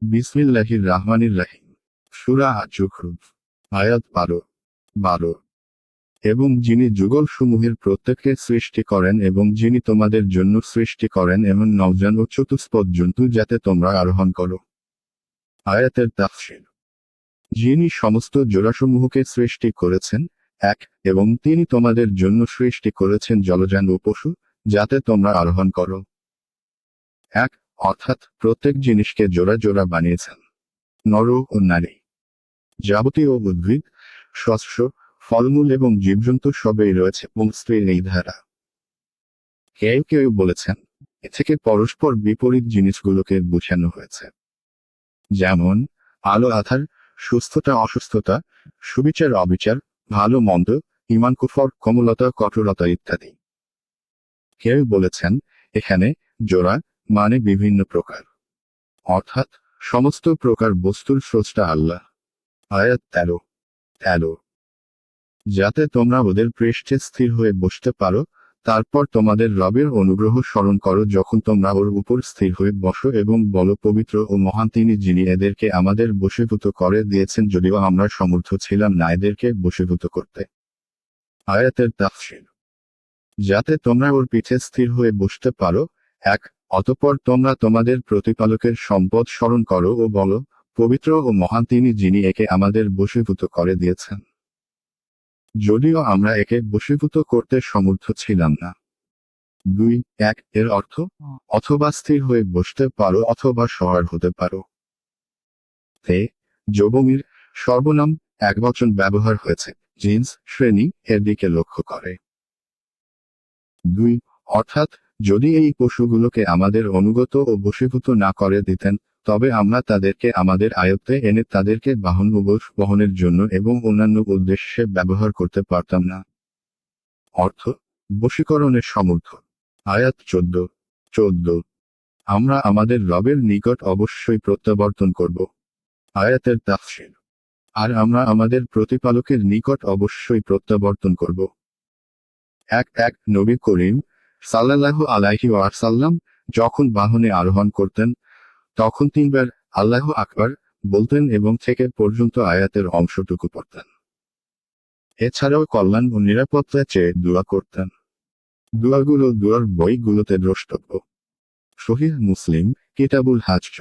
বিসমিল্লাহির রাহমানির রাহিম। সূরা আয-যুখরুফ। আয়াত 12। এবং যিনি যুগলসমূহের প্রত্যেককে সৃষ্টি করেন এবং যিনি তোমাদের জন্য সৃষ্টি করেন এমন নওজান ও চতুষ্পদ জন্তু যাতে তোমরা আরোহণ করো। আয়াতের তাফসীর। যিনি সমস্ত জোড়াসমূহকে সৃষ্টি করেছেন, এক, এবং তিনি তোমাদের জন্য সৃষ্টি করেছেন জলযান ও পশু, যাতে তোমরা আরোহণ করো। এক, অর্থাৎ প্রত্যেক জিনিসকে জোড়া জোড়া বানিয়েছেন, নর ও নারী। যাবতীয় উদ্ভিদ, শস্য, ফলমূল এবং জীবজন্তু সবেই রয়েছে স্ত্রীর এই ধারা। কেউ কেউ বলেছেন, এ থেকে পরস্পর বিপরীত জিনিসগুলোকে বোঝানো হয়েছে, যেমন আলো আধার, সুস্থতা অসুস্থতা, সুবিচার অবিচার, ভালো মন্দ, ঈমান কুফর, কোমলতা কঠোরতা ইত্যাদি। কেউ বলেছেন, এখানে জোড়া মানে বিভিন্ন প্রকার, অর্থাৎ সমস্ত প্রকার বস্তুর স্রষ্টা আল্লাহ। আয়াত 13। যাতে তোমরা ওদের পৃষ্ঠে স্থির হয়ে বসতে পারো, তারপর তোমাদের রবের অনুগ্রহ স্মরণ করো যখন তোমরা ওর উপর স্থির হয়ে বসো এবং বলো, পবিত্র ও মহান তিনি যিনি এদেরকে আমাদের বশীভূত করে দিয়েছেন, যদিও আমরা সমর্থ ছিলাম না এদেরকে বশীভূত করতে। আয়াতের তাফসীর। যাতে তোমরা ওর পিঠে স্থির হয়ে বসতে পারো, এক, অতঃপর তোমরা তোমাদের প্রতিপালকের সম্পদ স্মরণ করো ও বলো, পবিত্র ও মহান তিনি যিনি একে আমাদের বশীভূত করে দিয়েছেন, যদিও আমরা একে বশীভূত করতে সমর্থ ছিলাম না। 2, 1 এর অর্থ অথবা স্থির হয়ে বসতে পারো অথবা সওয়ার হতে পারো। তে যবমির সর্বনাম একবচন ব্যবহার হয়েছে, জিন্স শ্রেণী এর দিকে লক্ষ্য করে। 2, অর্থাৎ যদি এই পশুগুলোকে আমাদের অনুগত ও বশীভূত না করে দিতেন, তবে আমরা তাদেরকে আমাদের আয়ত্তে এনে তাদেরকে বাহন ও বোঝ বহনের জন্য এবং অন্যান্য উদ্দেশ্যে ব্যবহার করতে পারতাম না। অর্থ বশীকরণের সমর্থন। আয়াত 14। আমরা আমাদের রবের নিকট অবশ্যই প্রত্যাবর্তন করব। আয়াতের তাফসীর। আর আমরা আমাদের প্রতিপালকের নিকট অবশ্যই প্রত্যাবর্তন করব। 1 নবী করিম সাল্লাল্লাহু আলাইহি ওয়াসাল্লাম যখন বাহনে আরোহণ করতেন, তখন 3 বার আল্লাহু আকবার বলতেন এবং থেকে পর্যন্ত আয়াতের অংশটুকু পড়তেন। এছাড়াও কল্যাণ ও নিরাপত্তা চেয়ে দোয়া করতেন। দোয়াগুলো দোয়ার বইগুলোতে দ্রষ্টব্য। সহিহ মুসলিম, কিতাবুল হাজ্জ।